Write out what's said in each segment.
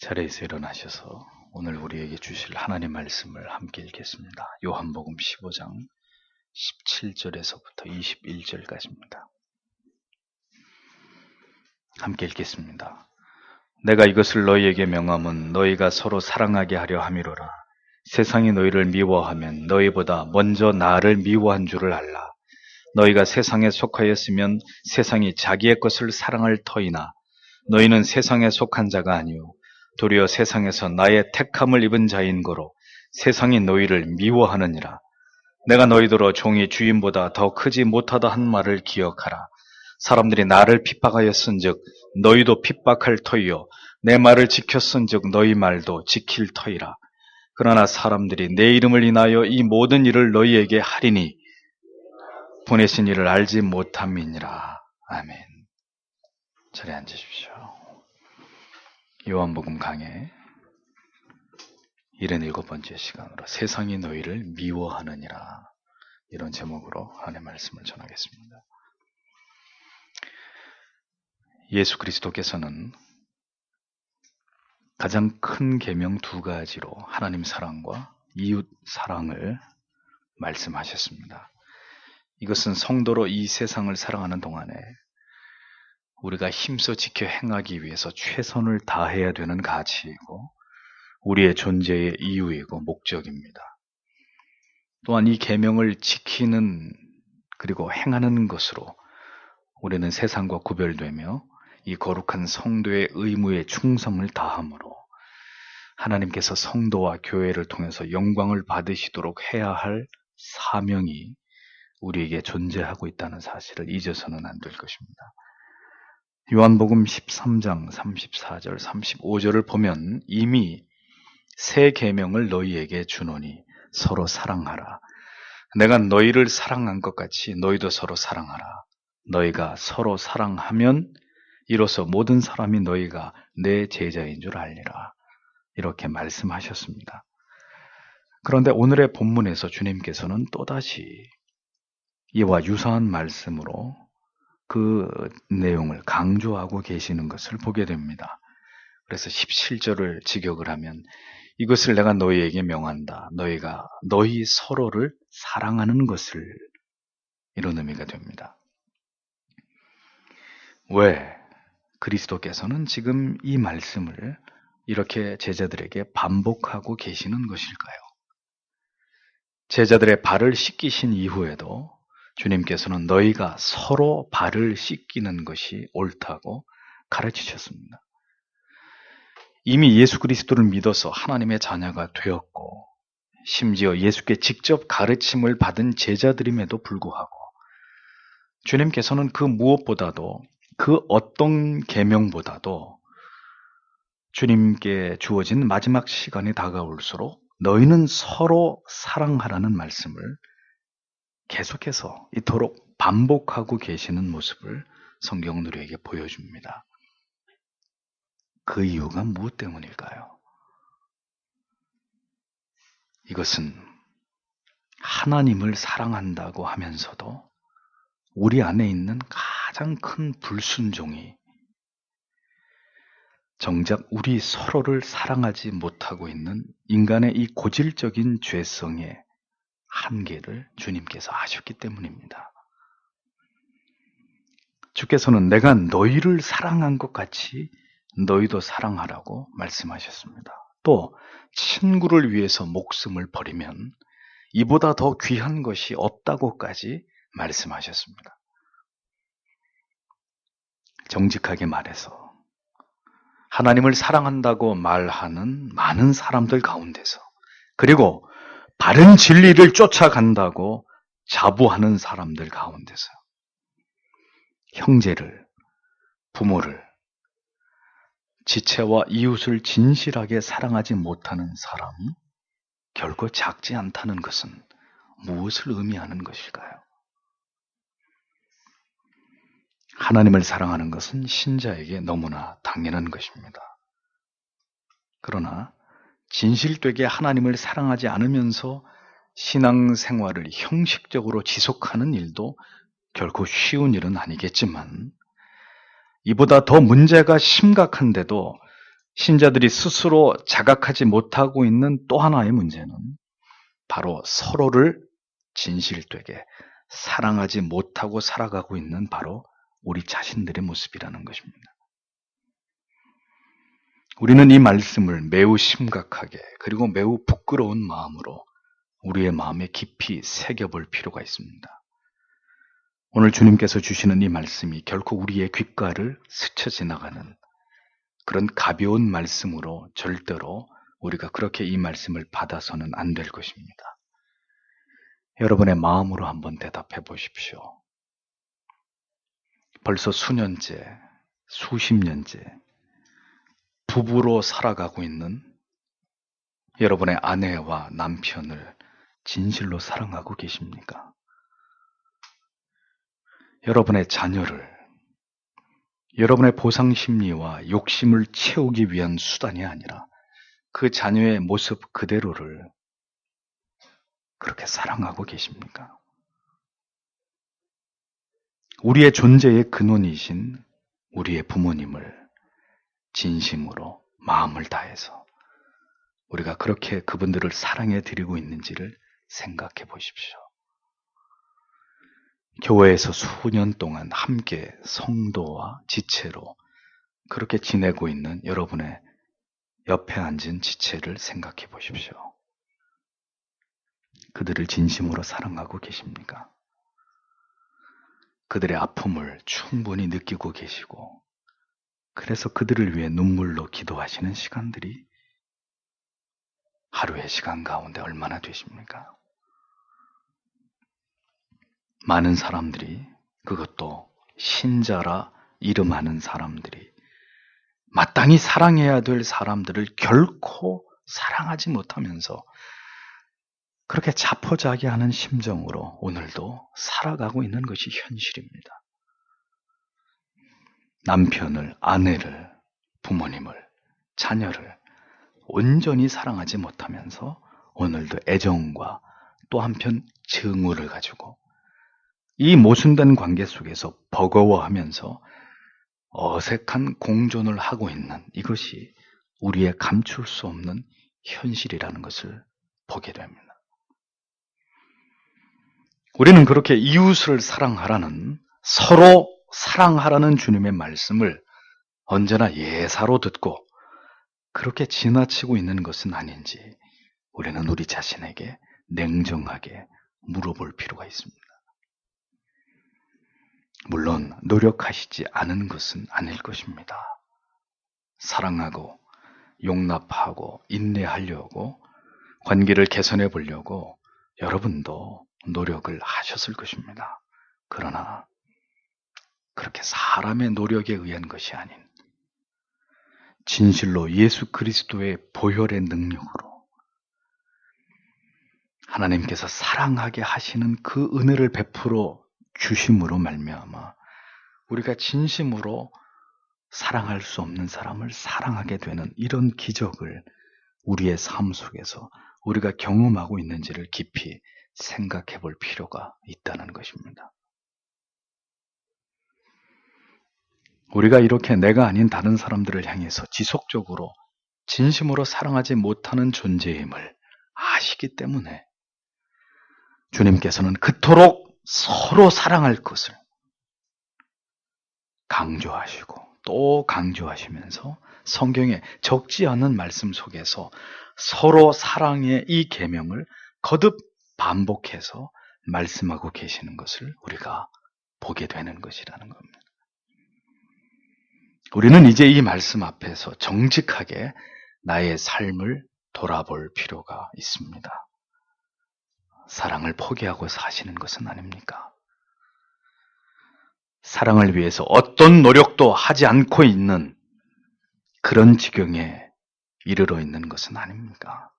자리에서 일어나셔서 오늘 우리에게 주실 하나님 말씀을 함께 읽겠습니다. 요한복음 15장 17절에서부터 21절까지입니다. 함께 읽겠습니다. 내가 이것을 너희에게 명함은 너희가 서로 사랑하게 하려 함이로라. 세상이 너희를 미워하면 너희보다 먼저 나를 미워한 줄을 알라. 너희가 세상에 속하였으면 세상이 자기의 것을 사랑할 터이나 너희는 세상에 속한 자가 아니요 도리어 세상에서 나의 택함을 입은 자인 거로 세상이 너희를 미워하느니라. 내가 너희더러 종이 주인보다 더 크지 못하다 한 말을 기억하라. 사람들이 나를 핍박하였은즉 너희도 핍박할 터이요 내 말을 지켰은즉 너희 말도 지킬 터이라. 그러나 사람들이 내 이름을 인하여 이 모든 일을 너희에게 하리니 보내신 이를 알지 못함이니라. 아멘. 자리에 앉으십시오. 요한복음 강해 77번째 시간으로 세상이 너희를 미워하느니라, 이런 제목으로 하나님의 말씀을 전하겠습니다. 예수 그리스도께서는 가장 큰 계명 두 가지로 하나님 사랑과 이웃 사랑을 말씀하셨습니다. 이것은 성도로 이 세상을 살아가는 동안에 우리가 힘써 지켜 행하기 위해서 최선을 다해야 되는 가치이고 우리의 존재의 이유이고 목적입니다. 또한 이 계명을 지키는 그리고 행하는 것으로 우리는 세상과 구별되며 이 거룩한 성도의 의무에 충성을 다함으로 하나님께서 성도와 교회를 통해서 영광을 받으시도록 해야 할 사명이 우리에게 존재하고 있다는 사실을 잊어서는 안 될 것입니다. 요한복음 13장 34절 35절을 보면 이미 새 계명을 너희에게 주노니 서로 사랑하라. 내가 너희를 사랑한 것 같이 너희도 서로 사랑하라. 너희가 서로 사랑하면 이로써 모든 사람이 너희가 내 제자인 줄 알리라. 이렇게 말씀하셨습니다. 그런데 오늘의 본문에서 주님께서는 또다시 이와 유사한 말씀으로 그 내용을 강조하고 계시는 것을 보게 됩니다. 그래서 17절을 직역을 하면 이것을 내가 너희에게 명한다. 너희가 너희 서로를 사랑하는 것을, 이런 의미가 됩니다. 왜 그리스도께서는 지금 이 말씀을 이렇게 제자들에게 반복하고 계시는 것일까요? 제자들의 발을 씻기신 이후에도 주님께서는 너희가 서로 발을 씻기는 것이 옳다고 가르치셨습니다. 이미 예수 그리스도를 믿어서 하나님의 자녀가 되었고 심지어 예수께 직접 가르침을 받은 제자들임에도 불구하고 주님께서는 그 무엇보다도 그 어떤 계명보다도 주님께 주어진 마지막 시간이 다가올수록 너희는 서로 사랑하라는 말씀을 계속해서 이토록 반복하고 계시는 모습을 성경은 우리에게 보여줍니다. 그 이유가 무엇 때문일까요? 이것은 하나님을 사랑한다고 하면서도 우리 안에 있는 가장 큰 불순종이 정작 우리 서로를 사랑하지 못하고 있는 인간의 이 고질적인 죄성의 한계를 주님께서 아셨기 때문입니다. 주께서는 내가 너희를 사랑한 것 같이 너희도 사랑하라고 말씀하셨습니다. 또 친구를 위해서 목숨을 버리면 이보다 더 귀한 것이 없다고까지 말씀하셨습니다. 정직하게 말해서 하나님을 사랑한다고 말하는 많은 사람들 가운데서, 그리고 바른 진리를 쫓아간다고 자부하는 사람들 가운데서 형제를, 부모를, 지체와 이웃을 진실하게 사랑하지 못하는 사람이 결코 작지 않다는 것은 무엇을 의미하는 것일까요? 하나님을 사랑하는 것은 신자에게 너무나 당연한 것입니다. 그러나 진실되게 하나님을 사랑하지 않으면서 신앙생활을 형식적으로 지속하는 일도 결코 쉬운 일은 아니겠지만 이보다 더 문제가 심각한데도 신자들이 스스로 자각하지 못하고 있는 또 하나의 문제는 바로 서로를 진실되게 사랑하지 못하고 살아가고 있는 바로 우리 자신들의 모습이라는 것입니다. 우리는 이 말씀을 매우 심각하게 그리고 매우 부끄러운 마음으로 우리의 마음에 깊이 새겨볼 필요가 있습니다. 오늘 주님께서 주시는 이 말씀이 결코 우리의 귓가를 스쳐 지나가는 그런 가벼운 말씀으로 절대로 우리가 그렇게 이 말씀을 받아서는 안 될 것입니다. 여러분의 마음으로 한번 대답해 보십시오. 벌써 수년째, 수십 년째 부부로 살아가고 있는 여러분의 아내와 남편을 진실로 사랑하고 계십니까? 여러분의 자녀를 여러분의 보상심리와 욕심을 채우기 위한 수단이 아니라 그 자녀의 모습 그대로를 그렇게 사랑하고 계십니까? 우리의 존재의 근원이신 우리의 부모님을 진심으로 마음을 다해서 우리가 그렇게 그분들을 사랑해 드리고 있는지를 생각해 보십시오. 교회에서 수년 동안 함께 성도와 지체로 그렇게 지내고 있는 여러분의 옆에 앉은 지체를 생각해 보십시오. 그들을 진심으로 사랑하고 계십니까? 그들의 아픔을 충분히 느끼고 계시고 그래서 그들을 위해 눈물로 기도하시는 시간들이 하루의 시간 가운데 얼마나 되십니까? 많은 사람들이, 그것도 신자라 이름하는 사람들이 마땅히 사랑해야 될 사람들을 결코 사랑하지 못하면서 그렇게 자포자기하는 심정으로 오늘도 살아가고 있는 것이 현실입니다. 남편을, 아내를, 부모님을, 자녀를 온전히 사랑하지 못하면서 오늘도 애정과 또 한편 증오를 가지고 이 모순된 관계 속에서 버거워하면서 어색한 공존을 하고 있는 이것이 우리의 감출 수 없는 현실이라는 것을 보게 됩니다. 우리는 그렇게 이웃을 사랑하라는, 서로 사랑하라는 주님의 말씀을 언제나 예사로 듣고 그렇게 지나치고 있는 것은 아닌지 우리는 우리 자신에게 냉정하게 물어볼 필요가 있습니다. 물론 노력하시지 않은 것은 아닐 것입니다. 사랑하고 용납하고 인내하려고 관계를 개선해 보려고 여러분도 노력을 하셨을 것입니다. 그러나 그렇게 사람의 노력에 의한 것이 아닌 진실로 예수 그리스도의 보혈의 능력으로 하나님께서 사랑하게 하시는 그 은혜를 베풀어 주심으로 말미암아 우리가 진심으로 사랑할 수 없는 사람을 사랑하게 되는 이런 기적을 우리의 삶 속에서 우리가 경험하고 있는지를 깊이 생각해 볼 필요가 있다는 것입니다. 우리가 이렇게 내가 아닌 다른 사람들을 향해서 지속적으로 진심으로 사랑하지 못하는 존재임을 아시기 때문에 주님께서는 그토록 서로 사랑할 것을 강조하시고 또 강조하시면서 성경에 적지 않은 말씀 속에서 서로 사랑의 이 계명을 거듭 반복해서 말씀하고 계시는 것을 우리가 보게 되는 것이라는 겁니다. 우리는 이제 이 말씀 앞에서 정직하게 나의 삶을 돌아볼 필요가 있습니다. 사랑을 포기하고 사시는 것은 아닙니까? 사랑을 위해서 어떤 노력도 하지 않고 있는 그런 지경에 이르러 있는 것은 아닙니까?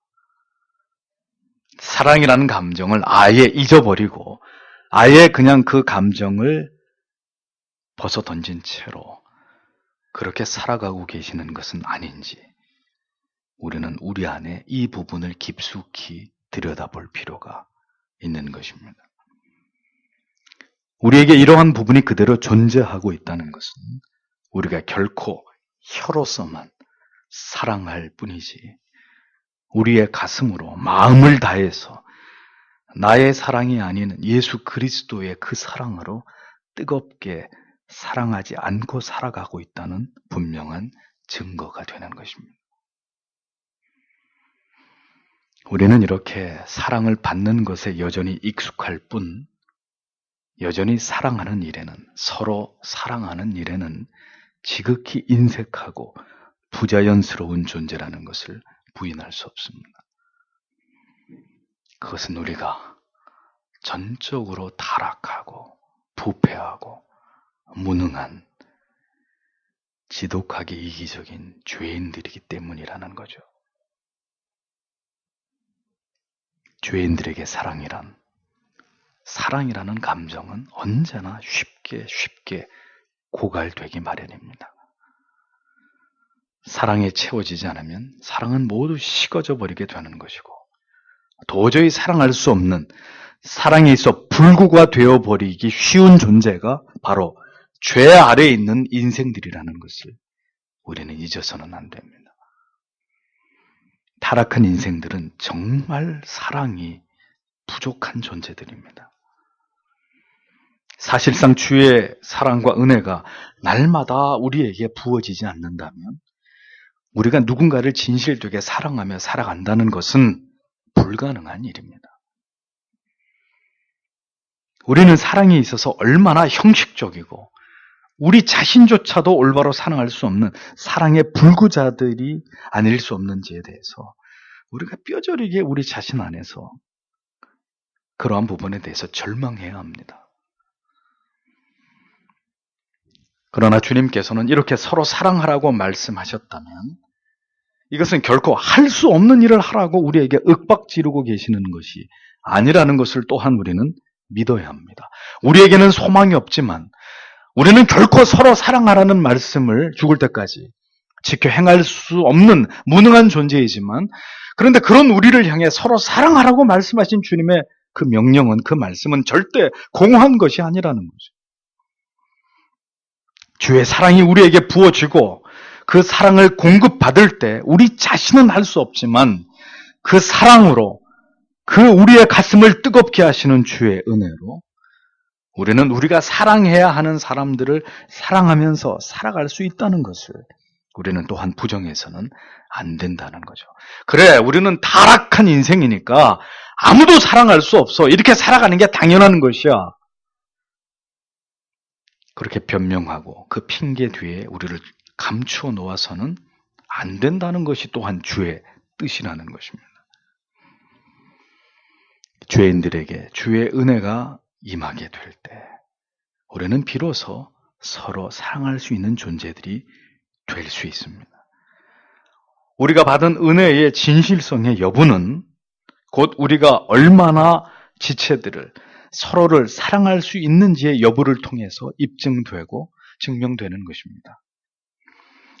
사랑이라는 감정을 아예 잊어버리고 아예 그냥 그 감정을 벗어 던진 채로 그렇게 살아가고 계시는 것은 아닌지 우리는 우리 안에 이 부분을 깊숙이 들여다볼 필요가 있는 것입니다. 우리에게 이러한 부분이 그대로 존재하고 있다는 것은 우리가 결코 혀로서만 사랑할 뿐이지 우리의 가슴으로 마음을 다해서 나의 사랑이 아닌 예수 그리스도의 그 사랑으로 뜨겁게 사랑하지 않고 살아가고 있다는 분명한 증거가 되는 것입니다. 우리는 이렇게 사랑을 받는 것에 여전히 익숙할 뿐, 여전히 사랑하는 일에는, 서로 사랑하는 일에는 지극히 인색하고 부자연스러운 존재라는 것을 부인할 수 없습니다. 그것은 우리가 전적으로 타락하고 부패하고 무능한 지독하게 이기적인 죄인들이기 때문이라는 거죠. 죄인들에게 사랑이라는 감정은 언제나 쉽게 고갈되기 마련입니다. 사랑에 채워지지 않으면 사랑은 모두 식어져 버리게 되는 것이고 도저히 사랑할 수 없는 사랑에 있어 불구가 되어버리기 쉬운 존재가 바로 죄 아래에 있는 인생들이라는 것을 우리는 잊어서는 안 됩니다. 타락한 인생들은 정말 사랑이 부족한 존재들입니다. 사실상 주의 사랑과 은혜가 날마다 우리에게 부어지지 않는다면 우리가 누군가를 진실되게 사랑하며 살아간다는 것은 불가능한 일입니다. 우리는 사랑에 있어서 얼마나 형식적이고 우리 자신조차도 올바로 사랑할 수 없는 사랑의 불구자들이 아닐 수 없는지에 대해서 우리가 뼈저리게 우리 자신 안에서 그러한 부분에 대해서 절망해야 합니다. 그러나 주님께서는 이렇게 서로 사랑하라고 말씀하셨다면 이것은 결코 할 수 없는 일을 하라고 우리에게 윽박지르고 계시는 것이 아니라는 것을 또한 우리는 믿어야 합니다. 우리에게는 소망이 없지만 우리는 결코 서로 사랑하라는 말씀을 죽을 때까지 지켜 행할 수 없는 무능한 존재이지만 그런데 그런 우리를 향해 서로 사랑하라고 말씀하신 주님의 그 명령은, 그 말씀은 절대 공허한 것이 아니라는 거죠. 주의 사랑이 우리에게 부어지고 그 사랑을 공급받을 때 우리 자신은 할 수 없지만 그 사랑으로 그 우리의 가슴을 뜨겁게 하시는 주의 은혜로 우리는 우리가 사랑해야 하는 사람들을 사랑하면서 살아갈 수 있다는 것을 우리는 또한 부정해서는 안 된다는 거죠. 그래, 우리는 타락한 인생이니까 아무도 사랑할 수 없어. 이렇게 살아가는 게 당연한 것이야. 그렇게 변명하고 그 핑계 뒤에 우리를 감추어 놓아서는 안 된다는 것이 또한 주의 뜻이라는 것입니다. 죄인들에게 주의 은혜가 임하게 될 때 우리는 비로소 서로 사랑할 수 있는 존재들이 될 수 있습니다. 우리가 받은 은혜의 진실성의 여부는 곧 우리가 얼마나 지체들을 서로를 사랑할 수 있는지의 여부를 통해서 입증되고 증명되는 것입니다.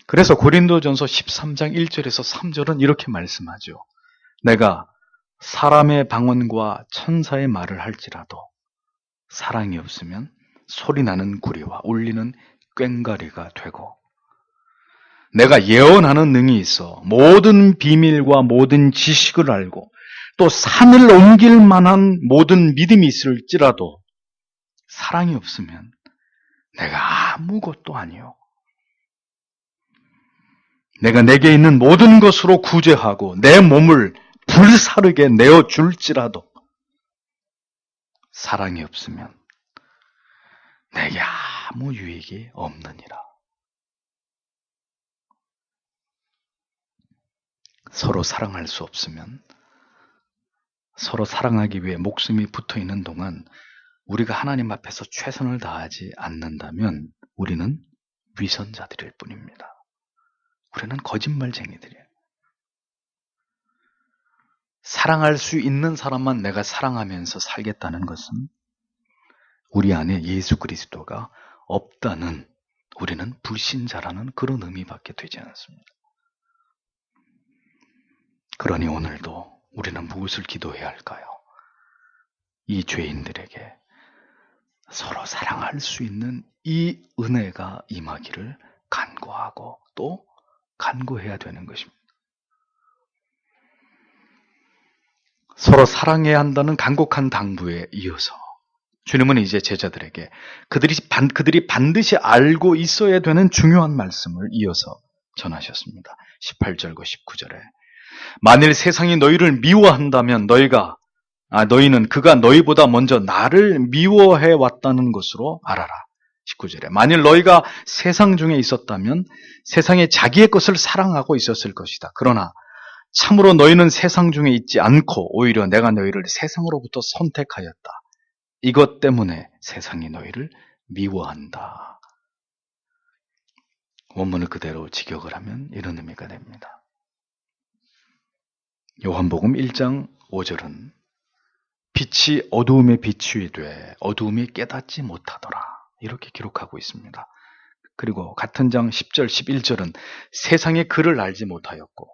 그래서 고린도전서 13장 1절에서 3절은 이렇게 말씀하죠. 내가 사람의 방언과 천사의 말을 할지라도 사랑이 없으면 소리나는 구리와 울리는 꽹과리가 되고 내가 예언하는 능이 있어 모든 비밀과 모든 지식을 알고 또 산을 옮길 만한 모든 믿음이 있을지라도 사랑이 없으면 내가 아무것도 아니요. 내가 내게 있는 모든 것으로 구제하고 내 몸을 불사르게 내어줄지라도 사랑이 없으면 내게 아무 유익이 없느니라. 서로 사랑할 수 없으면 서로 사랑하기 위해 목숨이 붙어 있는 동안 우리가 하나님 앞에서 최선을 다하지 않는다면 우리는 위선자들일 뿐입니다. 우리는 거짓말쟁이들이에요. 사랑할 수 있는 사람만 내가 사랑하면서 살겠다는 것은 우리 안에 예수 그리스도가 없다는, 우리는 불신자라는 그런 의미밖에 되지 않습니다. 그러니 오늘도 우리는 무엇을 기도해야 할까요? 이 죄인들에게 서로 사랑할 수 있는 이 은혜가 임하기를 간구하고 또 간구해야 되는 것입니다. 서로 사랑해야 한다는 간곡한 당부에 이어서 주님은 이제 제자들에게 그들이 반드시 알고 있어야 되는 중요한 말씀을 이어서 전하셨습니다. 18절과 19절에 만일 세상이 너희를 미워한다면 너희는 그가 너희보다 먼저 나를 미워해 왔다는 것으로 알아라. 19절에 만일 너희가 세상 중에 있었다면 세상에 자기의 것을 사랑하고 있었을 것이다. 그러나 참으로 너희는 세상 중에 있지 않고 오히려 내가 너희를 세상으로부터 선택하였다. 이것 때문에 세상이 너희를 미워한다. 원문을 그대로 직역을 하면 이런 의미가 됩니다. 요한복음 1장 5절은 빛이 어두움에 비추이되 어두움이 깨닫지 못하더라. 이렇게 기록하고 있습니다. 그리고 같은 장 10절, 11절은 세상에 그를 알지 못하였고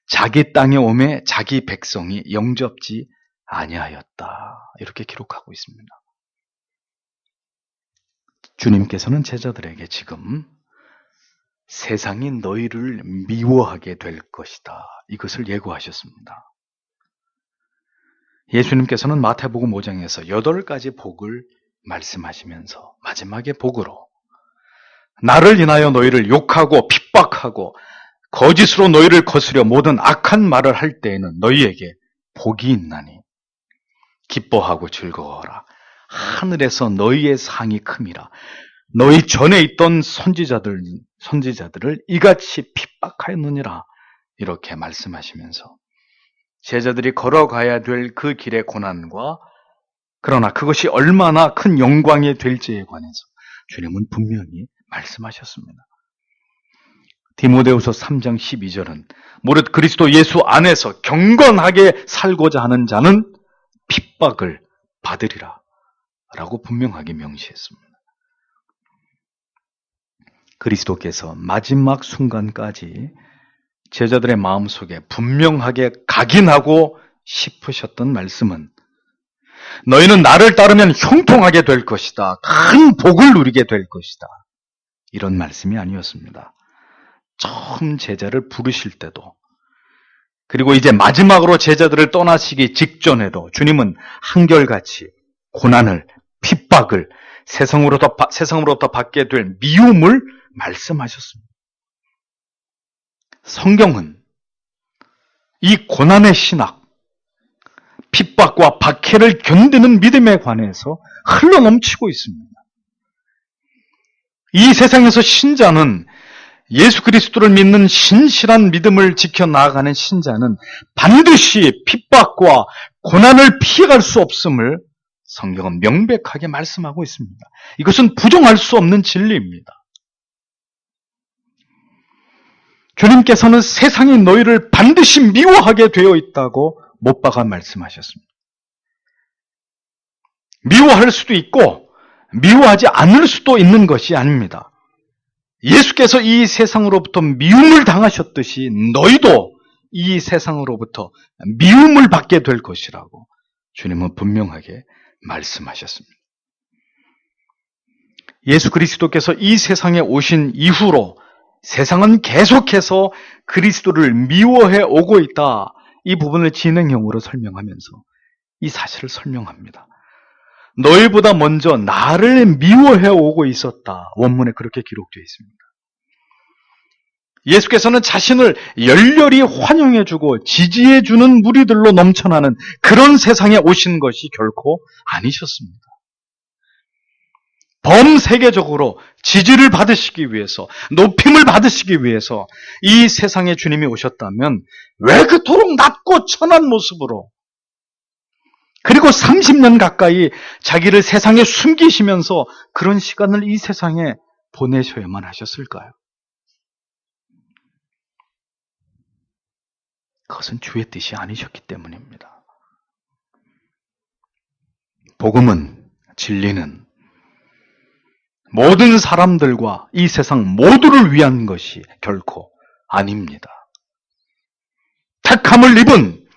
자기 땅에 오매 자기 백성이 영접지 아니하였다. 이렇게 기록하고 있습니다. 주님께서는 제자들에게 지금 세상이 너희를 미워하게 될 것이다. 이것을 예고하셨습니다. 예수님께서는 마태복음 5장에서 8가지 복을 말씀하시면서 마지막에 복으로 나를 인하여 너희를 욕하고 핍박하고 거짓으로 너희를 거스려 모든 악한 말을 할 때에는 너희에게 복이 있나니 기뻐하고 즐거워하라. 하늘에서 너희의 상이 큼이라. 너희 전에 있던 선지자들을 이같이 핍박하였느니라. 이렇게 말씀하시면서 제자들이 걸어가야 될 그 길의 고난과 그러나 그것이 얼마나 큰 영광이 될지에 관해서 주님은 분명히 말씀하셨습니다. 디모데후서 3장 12절은 무릇 그리스도 예수 안에서 경건하게 살고자 하는 자는 핍박을 받으리라 라고 분명하게 명시했습니다. 그리스도께서 마지막 순간까지 제자들의 마음속에 분명하게 각인하고 싶으셨던 말씀은 너희는 나를 따르면 형통하게 될 것이다. 큰 복을 누리게 될 것이다. 이런 말씀이 아니었습니다. 처음 제자를 부르실 때도 그리고 이제 마지막으로 제자들을 떠나시기 직전에도 주님은 한결같이 고난을, 핍박을, 세상으로부터 받게 될 미움을 말씀하셨습니다. 성경은 이 고난의 신학, 핍박과 박해를 견디는 믿음에 관해서 흘러넘치고 있습니다. 이 세상에서 신자는 예수 그리스도를 믿는 신실한 믿음을 지켜나가는 신자는 반드시 핍박과 고난을 피해갈 수 없음을 성경은 명백하게 말씀하고 있습니다. 이것은 부정할 수 없는 진리입니다. 주님께서는 세상이 너희를 반드시 미워하게 되어 있다고 못 박아 말씀하셨습니다. 미워할 수도 있고 미워하지 않을 수도 있는 것이 아닙니다. 예수께서 이 세상으로부터 미움을 당하셨듯이 너희도 이 세상으로부터 미움을 받게 될 것이라고 주님은 분명하게 말씀하셨습니다. 예수 그리스도께서 이 세상에 오신 이후로 세상은 계속해서 그리스도를 미워해 오고 있다. 이 부분을 진행형으로 설명하면서 이 사실을 설명합니다. 너희보다 먼저 나를 미워해 오고 있었다. 원문에 그렇게 기록되어 있습니다. 예수께서는 자신을 열렬히 환영해주고 지지해주는 무리들로 넘쳐나는 그런 세상에 오신 것이 결코 아니셨습니다. 범세계적으로 지지를 받으시기 위해서, 높임을 받으시기 위해서 이 세상에 주님이 오셨다면 왜 그토록 낮고 천한 모습으로 그리고 30년 가까이 자기를 세상에 숨기시면서 그런 시간을 이 세상에 보내셔야만 하셨을까요? 그것은 주의 뜻이 아니셨기 때문입니다. 복음은, 진리는 모든 사람들과 이 세상 모두를 위한 것이 결코 아닙니다. 택함을 입은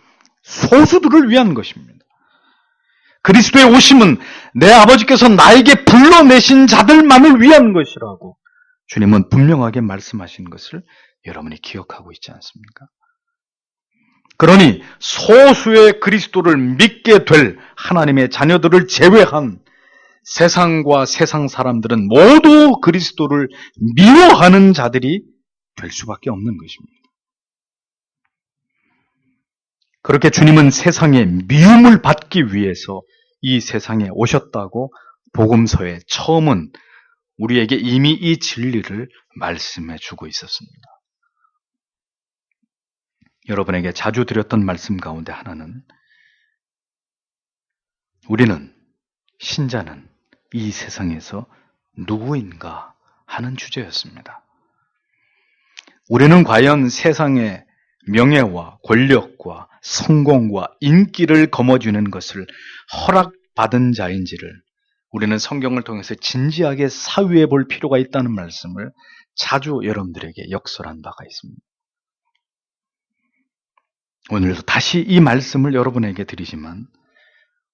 소수들을 위한 것입니다. 그리스도의 오심은 내 아버지께서 나에게 불러내신 자들만을 위한 것이라고 주님은 분명하게 말씀하신 것을 여러분이 기억하고 있지 않습니까? 그러니 소수의 그리스도를 믿게 될 하나님의 자녀들을 제외한 세상과 세상 사람들은 모두 그리스도를 미워하는 자들이 될 수밖에 없는 것입니다. 그렇게 주님은 세상의 미움을 받기 위해서 이 세상에 오셨다고 복음서의 처음은 우리에게 이미 이 진리를 말씀해 주고 있었습니다. 여러분에게 자주 드렸던 말씀 가운데 하나는 우리는, 신자는 이 세상에서 누구인가 하는 주제였습니다. 우리는 과연 세상의 명예와 권력과 성공과 인기를 거머쥐는 것을 허락받은 자인지를 우리는 성경을 통해서 진지하게 사유해 볼 필요가 있다는 말씀을 자주 여러분들에게 역설한 바가 있습니다. 오늘도 다시 이 말씀을 여러분에게 드리지만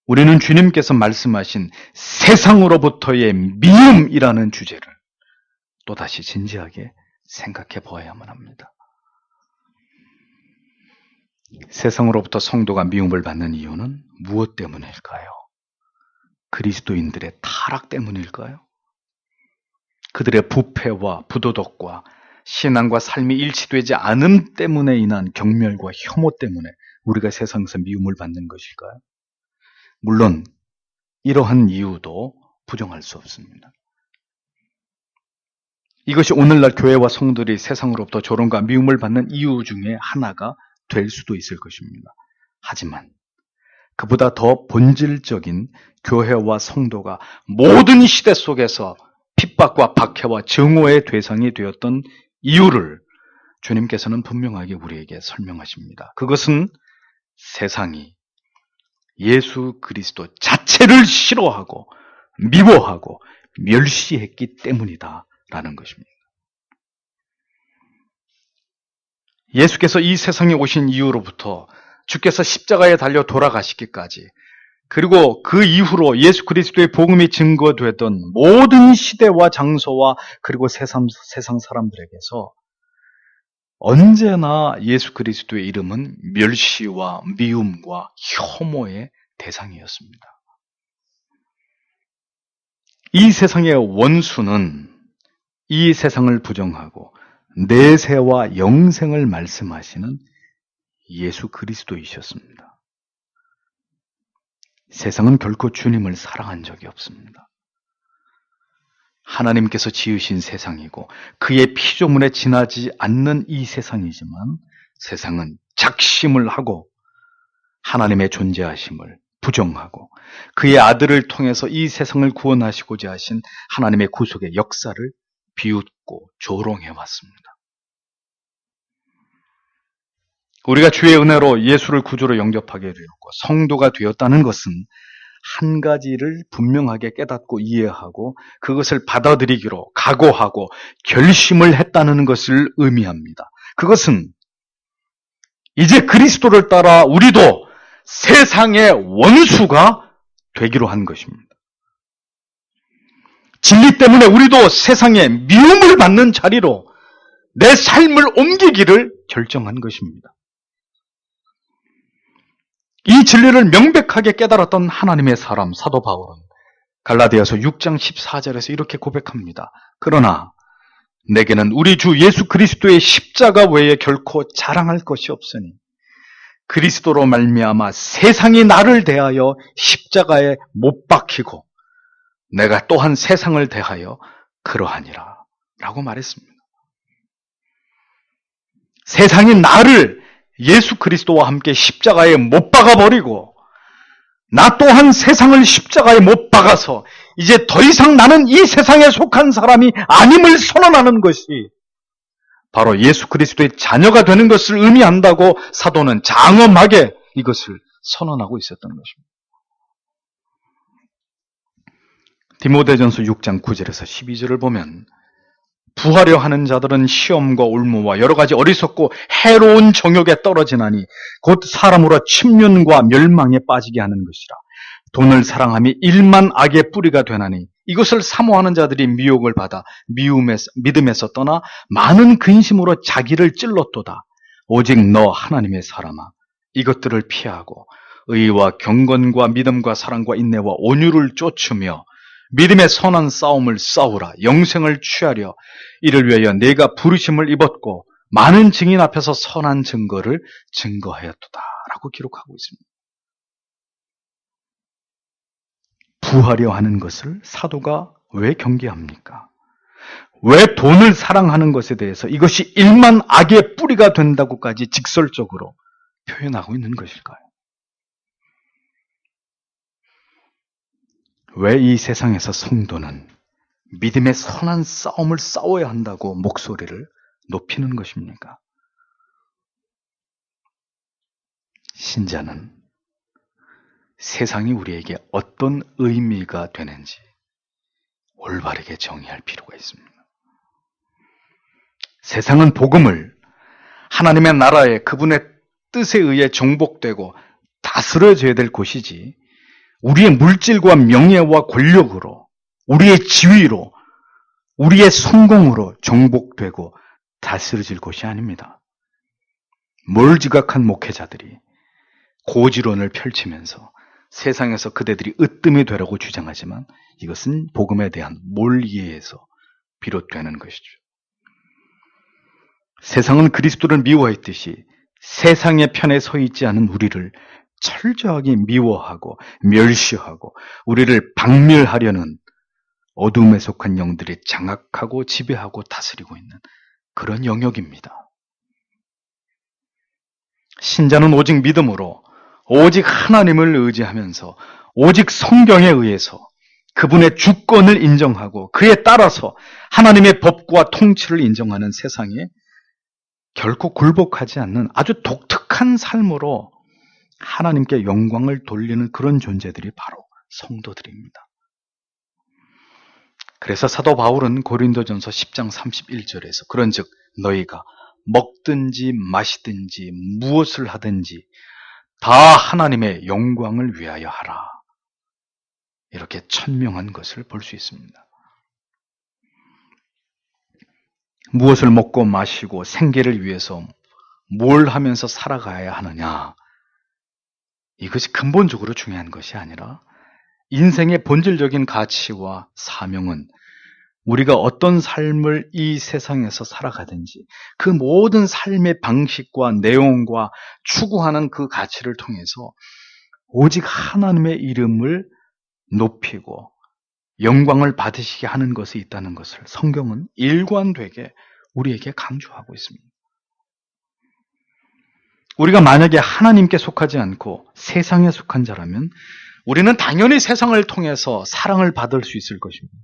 우리는 주님께서 말씀하신 세상으로부터의 미움이라는 주제를 또다시 진지하게 생각해 보아야만 합니다. 세상으로부터 성도가 미움을 받는 이유는 무엇 때문일까요? 그리스도인들의 타락 때문일까요? 그들의 부패와 부도덕과 신앙과 삶이 일치되지 않음 때문에 인한 경멸과 혐오 때문에 우리가 세상에서 미움을 받는 것일까요? 물론 이러한 이유도 부정할 수 없습니다. 이것이 오늘날 교회와 성도들이 세상으로부터 조롱과 미움을 받는 이유 중에 하나가 될 수도 있을 것입니다. 하지만 그보다 더 본질적인 교회와 성도가 모든 시대 속에서 핍박과 박해와 증오의 대상이 되었던 이유를 주님께서는 분명하게 우리에게 설명하십니다. 그것은 세상이 예수 그리스도 자체를 싫어하고 미워하고 멸시했기 때문이다라는 것입니다. 예수께서 이 세상에 오신 이후로부터 주께서 십자가에 달려 돌아가시기까지, 그리고 그 이후로 예수 그리스도의 복음이 증거되던 모든 시대와 장소와 그리고 세상 사람들에게서 언제나 예수 그리스도의 이름은 멸시와 미움과 혐오의 대상이었습니다. 이 세상의 원수는 이 세상을 부정하고 내세와 영생을 말씀하시는 예수 그리스도이셨습니다. 세상은 결코 주님을 사랑한 적이 없습니다. 하나님께서 지으신 세상이고 그의 피조물에 지나지 않는 이 세상이지만 세상은 작심을 하고 하나님의 존재하심을 부정하고 그의 아들을 통해서 이 세상을 구원하시고자 하신 하나님의 구속의 역사를 비웃고 조롱해왔습니다. 우리가 주의 은혜로 예수를 구주로 영접하게 되었고 성도가 되었다는 것은 한 가지를 분명하게 깨닫고 이해하고 그것을 받아들이기로 각오하고 결심을 했다는 것을 의미합니다. 그것은 이제 그리스도를 따라 우리도 세상의 원수가 되기로 한 것입니다. 진리 때문에 우리도 세상의 미움을 받는 자리로 내 삶을 옮기기를 결정한 것입니다. 이 진리를 명백하게 깨달았던 하나님의 사람 사도 바울은 갈라디아서 6장 14절에서 이렇게 고백합니다. 그러나 내게는 우리 주 예수 그리스도의 십자가 외에 결코 자랑할 것이 없으니 그리스도로 말미암아 세상이 나를 대하여 십자가에 못 박히고 내가 또한 세상을 대하여 그러하니라 라고 말했습니다. 세상이 나를 예수 그리스도와 함께 십자가에 못 박아버리고 나 또한 세상을 십자가에 못 박아서 이제 더 이상 나는 이 세상에 속한 사람이 아님을 선언하는 것이 바로 예수 그리스도의 자녀가 되는 것을 의미한다고 사도는 장엄하게 이것을 선언하고 있었던 것입니다. 디모데전서 6장 9절에서 12절을 보면 부하려 하는 자들은 시험과 올무와 여러 가지 어리석고 해로운 정욕에 떨어지나니 곧 사람으로 침륜과 멸망에 빠지게 하는 것이라. 돈을 사랑함이 일만 악의 뿌리가 되나니 이것을 사모하는 자들이 미혹을 받아 믿음에서 떠나 많은 근심으로 자기를 찔렀도다. 오직 너 하나님의 사람아, 이것들을 피하고 의와 경건과 믿음과 사랑과 인내와 온유를 쫓으며 믿음의 선한 싸움을 싸우라. 영생을 취하려 이를 위하여 내가 부르심을 입었고 많은 증인 앞에서 선한 증거를 증거하였도다 라고 기록하고 있습니다. 부하려 하는 것을 사도가 왜 경계합니까? 왜 돈을 사랑하는 것에 대해서 이것이 일만 악의 뿌리가 된다고까지 직설적으로 표현하고 있는 것일까요? 왜 이 세상에서 성도는 믿음의 선한 싸움을 싸워야 한다고 목소리를 높이는 것입니까? 신자는 세상이 우리에게 어떤 의미가 되는지 올바르게 정의할 필요가 있습니다. 세상은 복음을 하나님의 나라에 그분의 뜻에 의해 정복되고 다스려져야 될 곳이지 우리의 물질과 명예와 권력으로 우리의 지위로 우리의 성공으로 정복되고 다스려질 곳이 아닙니다. 몰지각한 목회자들이 고지론을 펼치면서 세상에서 그대들이 으뜸이 되라고 주장하지만 이것은 복음에 대한 몰이해에서 비롯되는 것이죠. 세상은 그리스도를 미워했듯이 세상의 편에 서 있지 않은 우리를 철저하게 미워하고 멸시하고 우리를 박멸하려는 어둠에 속한 영들이 장악하고 지배하고 다스리고 있는 그런 영역입니다. 신자는 오직 믿음으로 오직 하나님을 의지하면서 오직 성경에 의해서 그분의 주권을 인정하고 그에 따라서 하나님의 법과 통치를 인정하는 세상에 결코 굴복하지 않는 아주 독특한 삶으로 하나님께 영광을 돌리는 그런 존재들이 바로 성도들입니다. 그래서 사도 바울은 고린도전서 10장 31절에서 그런즉 너희가 먹든지 마시든지 무엇을 하든지 다 하나님의 영광을 위하여 하라. 이렇게 천명한 것을 볼 수 있습니다. 무엇을 먹고 마시고 생계를 위해서 뭘 하면서 살아가야 하느냐. 이것이 근본적으로 중요한 것이 아니라 인생의 본질적인 가치와 사명은 우리가 어떤 삶을 이 세상에서 살아가든지 그 모든 삶의 방식과 내용과 추구하는 그 가치를 통해서 오직 하나님의 이름을 높이고 영광을 받으시게 하는 것이 있다는 것을 성경은 일관되게 우리에게 강조하고 있습니다. 우리가 만약에 하나님께 속하지 않고 세상에 속한 자라면 우리는 당연히 세상을 통해서 사랑을 받을 수 있을 것입니다.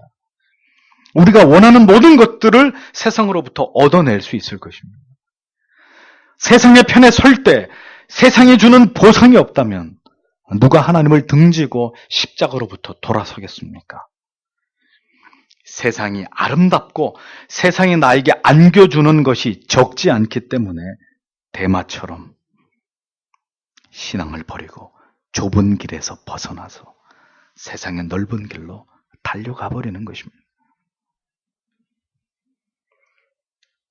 우리가 원하는 모든 것들을 세상으로부터 얻어낼 수 있을 것입니다. 세상의 편에 설 때 세상이 주는 보상이 없다면 누가 하나님을 등지고 십자가로부터 돌아서겠습니까? 세상이 아름답고 세상이 나에게 안겨주는 것이 적지 않기 때문에 대마처럼 신앙을 버리고 좁은 길에서 벗어나서 세상의 넓은 길로 달려가 버리는 것입니다.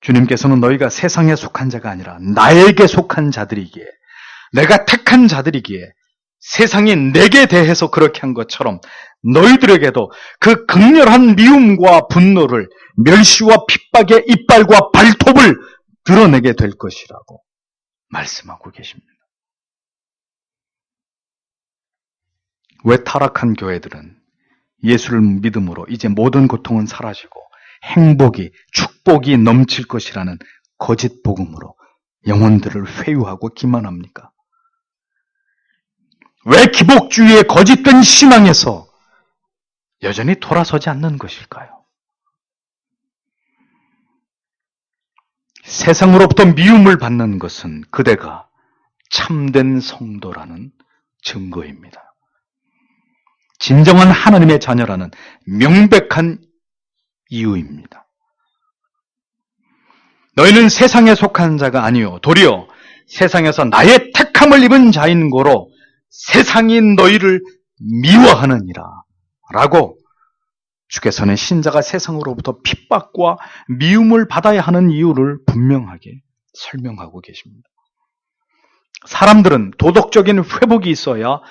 주님께서는 너희가 세상에 속한 자가 아니라 나에게 속한 자들이기에 내가 택한 자들이기에 세상이 내게 대해서 그렇게 한 것처럼 너희들에게도 그 극렬한 미움과 분노를 멸시와 핍박의 이빨과 발톱을 드러내게 될 것이라고 말씀하고 계십니다. 왜 타락한 교회들은 예수를 믿음으로 이제 모든 고통은 사라지고 행복이, 축복이 넘칠 것이라는 거짓 복음으로 영혼들을 회유하고 기만합니까? 왜 기복주의의 거짓된 신앙에서 여전히 돌아서지 않는 것일까요? 세상으로부터 미움을 받는 것은 그대가 참된 성도라는 증거입니다. 진정한 하나님의 자녀라는 명백한 이유입니다. 너희는 세상에 속한 자가 아니요 도리어 세상에서 나의 택함을 입은 자인 고로 세상이 너희를 미워하느니라 라고 주께서는 신자가 세상으로부터 핍박과 미움을 받아야 하는 이유를 분명하게 설명하고 계십니다. 사람들은 도덕적인 회복이 있어야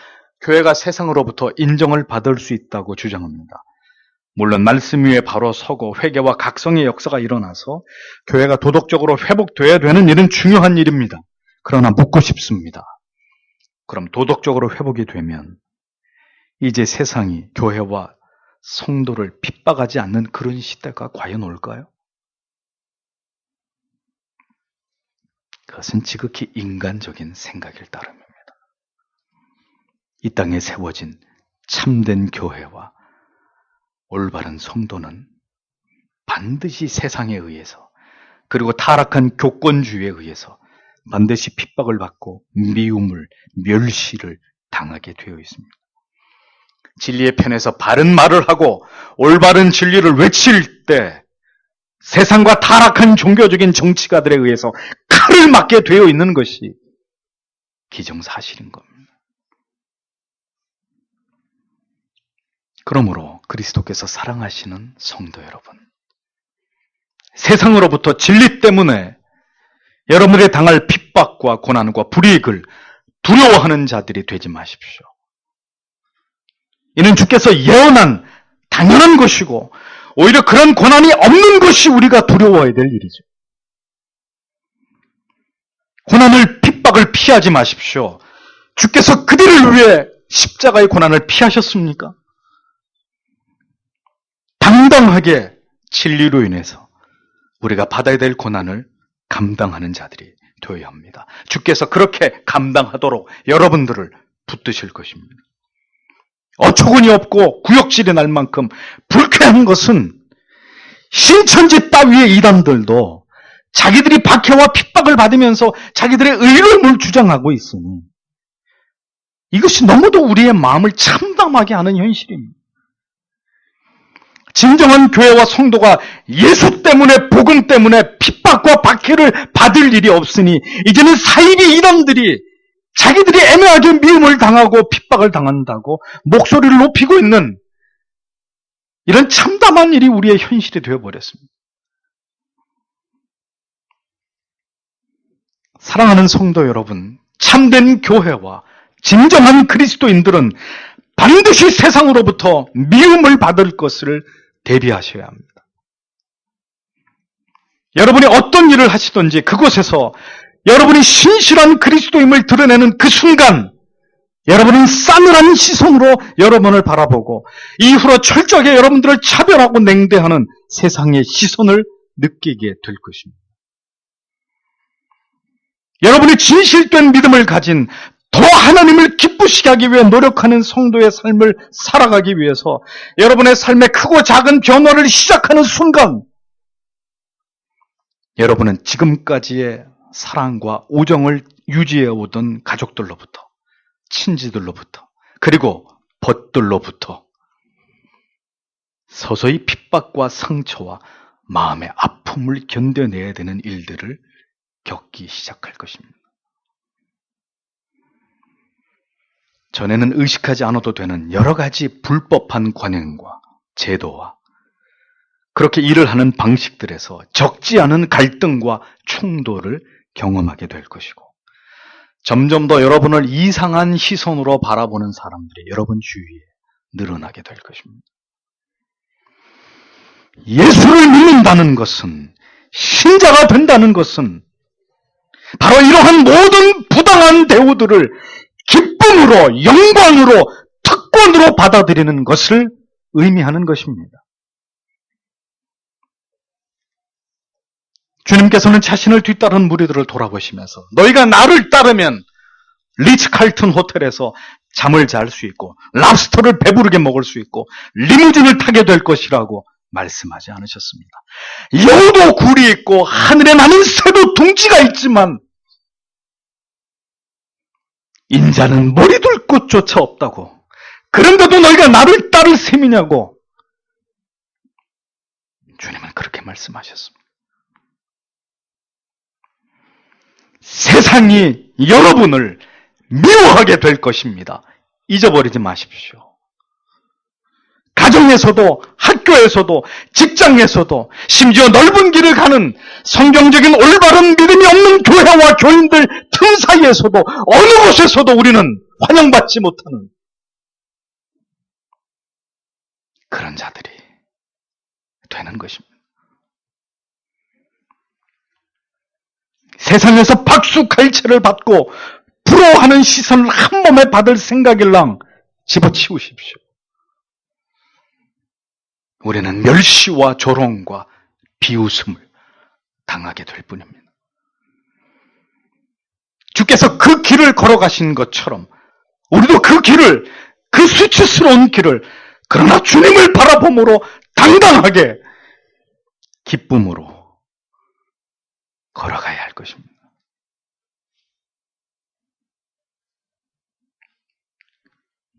교회가 세상으로부터 인정을 받을 수 있다고 주장합니다. 물론 말씀 위에 바로 서고 회개와 각성의 역사가 일어나서 교회가 도덕적으로 회복돼야 되는 일은 중요한 일입니다. 그러나 묻고 싶습니다. 그럼 도덕적으로 회복이 되면 이제 세상이 교회와 성도를 핍박하지 않는 그런 시대가 과연 올까요? 그것은 지극히 인간적인 생각일 따름입니다. 이 땅에 세워진 참된 교회와 올바른 성도는 반드시 세상에 의해서 그리고 타락한 교권주의에 의해서 반드시 핍박을 받고 미움을, 멸시를 당하게 되어 있습니다. 진리의 편에서 바른 말을 하고 올바른 진리를 외칠 때 세상과 타락한 종교적인 정치가들에 의해서 칼을 맞게 되어 있는 것이 기정사실인 겁니다. 그러므로 그리스도께서 사랑하시는 성도 여러분, 세상으로부터 진리 때문에 여러분들이 당할 핍박과 고난과 불이익을 두려워하는 자들이 되지 마십시오. 이는 주께서 예언한 당연한 것이고 오히려 그런 고난이 없는 것이 우리가 두려워해야 될 일이죠. 고난을, 핍박을 피하지 마십시오. 주께서 그들을 위해 십자가의 고난을 피하셨습니까? 당당하게 진리로 인해서 우리가 받아야 될 고난을 감당하는 자들이 되어야 합니다. 주께서 그렇게 감당하도록 여러분들을 붙드실 것입니다. 어처구니 없고 구역질이 날 만큼 불쾌한 것은 신천지 따위의 이단들도 자기들이 박해와 핍박을 받으면서 자기들의 의로움을 주장하고 있으니 이것이 너무도 우리의 마음을 참담하게 하는 현실입니다. 진정한 교회와 성도가 예수 때문에, 복음 때문에 핍박과 박해를 받을 일이 없으니 이제는 사이비 이단들이 자기들이 애매하게 미움을 당하고 핍박을 당한다고 목소리를 높이고 있는 이런 참담한 일이 우리의 현실이 되어버렸습니다. 사랑하는 성도 여러분, 참된 교회와 진정한 그리스도인들은 반드시 세상으로부터 미움을 받을 것을 대비하셔야 합니다. 여러분이 어떤 일을 하시든지 그곳에서 여러분이 신실한 그리스도임을 드러내는 그 순간 여러분은 싸늘한 시선으로 여러분을 바라보고 이후로 철저하게 여러분들을 차별하고 냉대하는 세상의 시선을 느끼게 될 것입니다. 여러분이 진실된 믿음을 가진 더 하나님을 기쁘시게 하기 위해 노력하는 성도의 삶을 살아가기 위해서 여러분의 삶에 크고 작은 변화를 시작하는 순간 여러분은 지금까지의 사랑과 우정을 유지해 오던 가족들로부터, 친지들로부터, 그리고 벗들로부터 서서히 핍박과 상처와 마음의 아픔을 견뎌내야 되는 일들을 겪기 시작할 것입니다. 전에는 의식하지 않아도 되는 여러 가지 불법한 관행과 제도와 그렇게 일을 하는 방식들에서 적지 않은 갈등과 충돌을 경험하게 될 것이고 점점 더 여러분을 이상한 시선으로 바라보는 사람들이 여러분 주위에 늘어나게 될 것입니다. 예수를 믿는다는 것은, 신자가 된다는 것은 바로 이러한 모든 부당한 대우들을 기쁨으로, 영광으로, 특권으로 받아들이는 것을 의미하는 것입니다. 주님께서는 자신을 뒤따르는 무리들을 돌아보시면서 너희가 나를 따르면 리츠칼튼 호텔에서 잠을 잘 수 있고 랍스터를 배부르게 먹을 수 있고 리무진을 타게 될 것이라고 말씀하지 않으셨습니다. 여우도 굴이 있고 하늘에 나는 새도 둥지가 있지만 인자는 머리둘 곳조차 없다고. 그런데도 너희가 나를 따를 셈이냐고. 주님은 그렇게 말씀하셨습니다. 세상이 여러분을 미워하게 될 것입니다. 잊어버리지 마십시오. 가정에서도, 학교에서도, 직장에서도, 심지어 넓은 길을 가는 성경적인 올바른 믿음이 없는 교회와 교인들 틈 사이에서도, 어느 곳에서도 우리는 환영받지 못하는 그런 자들이 되는 것입니다. 세상에서 박수 갈채를 받고 부러워하는 시선을 한 몸에 받을 생각일랑 집어치우십시오. 우리는 멸시와 조롱과 비웃음을 당하게 될 뿐입니다. 주께서 그 길을 걸어가신 것처럼 우리도 그 수치스러운 길을, 그러나 주님을 바라봄으로 당당하게 기쁨으로 걸어가야 할 것입니다.